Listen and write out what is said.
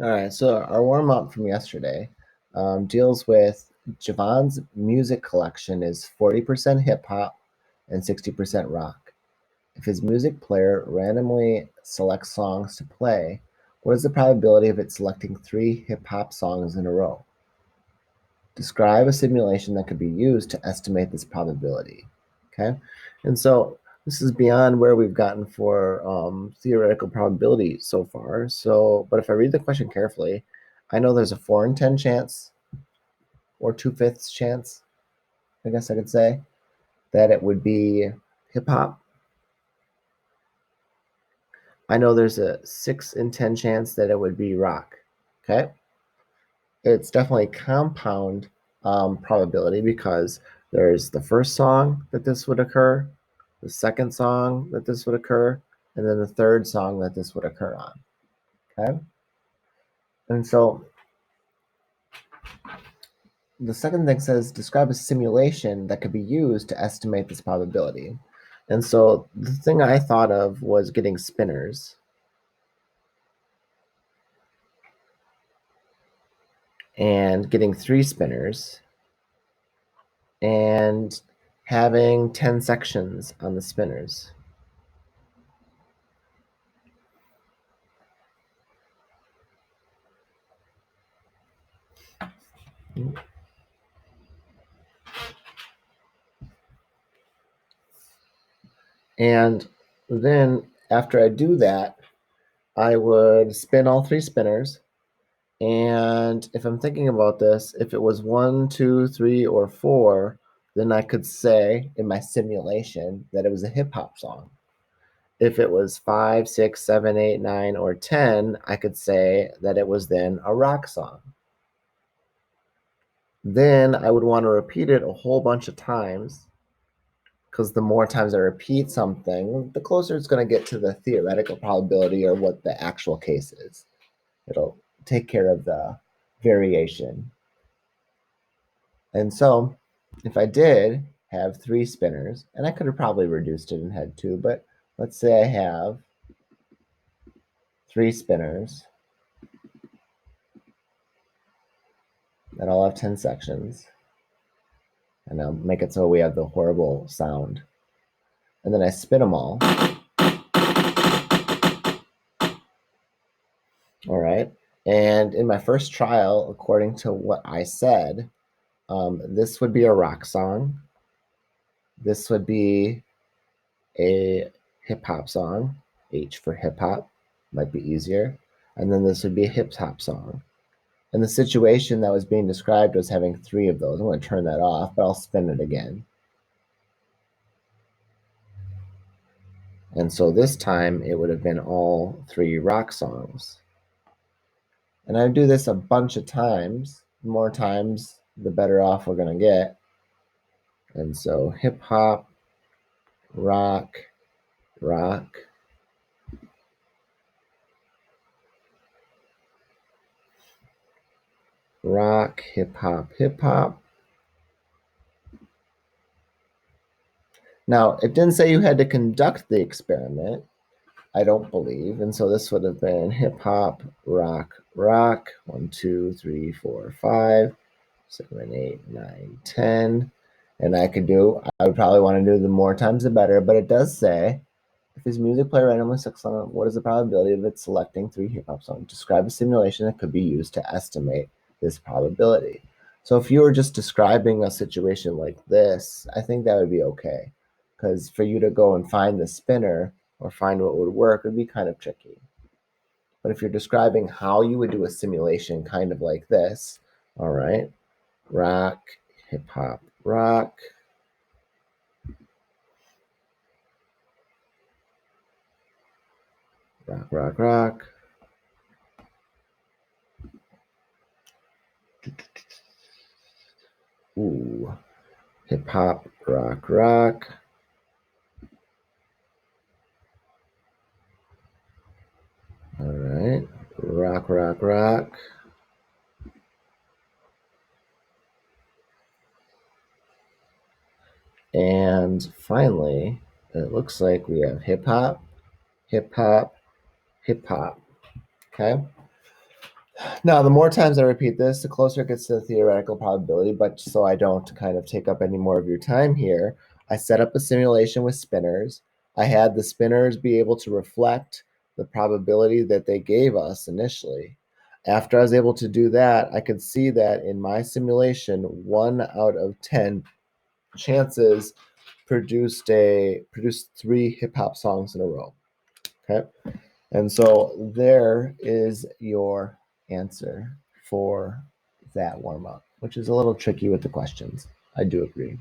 All right, so our warm up from yesterday deals with Javon's music collection is 40% hip hop and 60% rock. If his music player randomly selects songs to play, what is the probability of it selecting three hip hop songs in a row? Describe a simulation that could be used to estimate this probability. Okay, and so this is beyond where we've gotten for theoretical probability so far. So, but if I read the question carefully, I know there's a 4 in 10 chance or 2/5 chance, I guess I could say, that it would be hip hop. I know there's a 6 in 10 chance that it would be rock. Okay, it's definitely compound probability because there's the first song that this would occur, the second song that this would occur, and then the third song that this would occur on. Okay, and so the second thing says describe a simulation that could be used to estimate this probability. And so the thing I thought of was getting spinners and getting 3 spinners and having 10 sections on the spinners. And then after I do that, I would spin all 3 spinners. And if I'm thinking about this, if it was 1, 2, 3, or 4, then I could say in my simulation that it was a hip hop song. If it was 5, 6, 7, 8, 9, or 10, I could say that it was then a rock song. Then I would want to repeat it a whole bunch of times because the more times I repeat something, the closer it's going to get to the theoretical probability or what the actual case is. It'll take care of the variation. And so if I did have 3 spinners, and I could have probably reduced it and had 2, but let's say I have 3 spinners that all have 10 sections. And I'll make it so we have the horrible sound. And then I spin them all. All right. And in my first trial, according to what I said, this would be a rock song. This would be a hip hop song. H for hip hop might be easier. And then this would be a hip hop song. And the situation that was being described was having 3 of those. I'm going to turn that off, but I'll spin it again. And so this time it would have been all 3 rock songs. And I do this a bunch of times. The more times, the better off we're going to get. And so hip hop, rock, rock, rock, hip hop, hip hop. Now, it didn't say you had to conduct the experiment, I don't believe. And so this would have been hip hop, rock, rock. 1, 2, 3, 4, 5, 7, 8, 9, 10. And I would probably want to do the more times the better, but it does say if his music player randomly selects on what is the probability of it selecting 3 hip hop songs? Describe a simulation that could be used to estimate this probability. So if you were just describing a situation like this, I think that would be okay. Because for you to go and find the spinner or find what would work would be kind of tricky. But if you're describing how you would do a simulation kind of like this, all right, rock, hip hop, rock, rock, rock, rock. Ooh, hip hop, rock, rock. All right, rock, rock, rock. And finally, it looks like we have hip hop, hip hop, hip hop. Okay. Now, the more times I repeat this, the closer it gets to the theoretical probability, but so I don't kind of take up any more of your time here, I set up a simulation with spinners. I had the spinners be able to reflect the probability that they gave us initially. After I was able to do that, I could see that in my simulation, 1 out of 10 chances produced 3 hip hop songs in a row. Okay. And so there is your answer for that warm up, which is a little tricky with the questions. I do agree.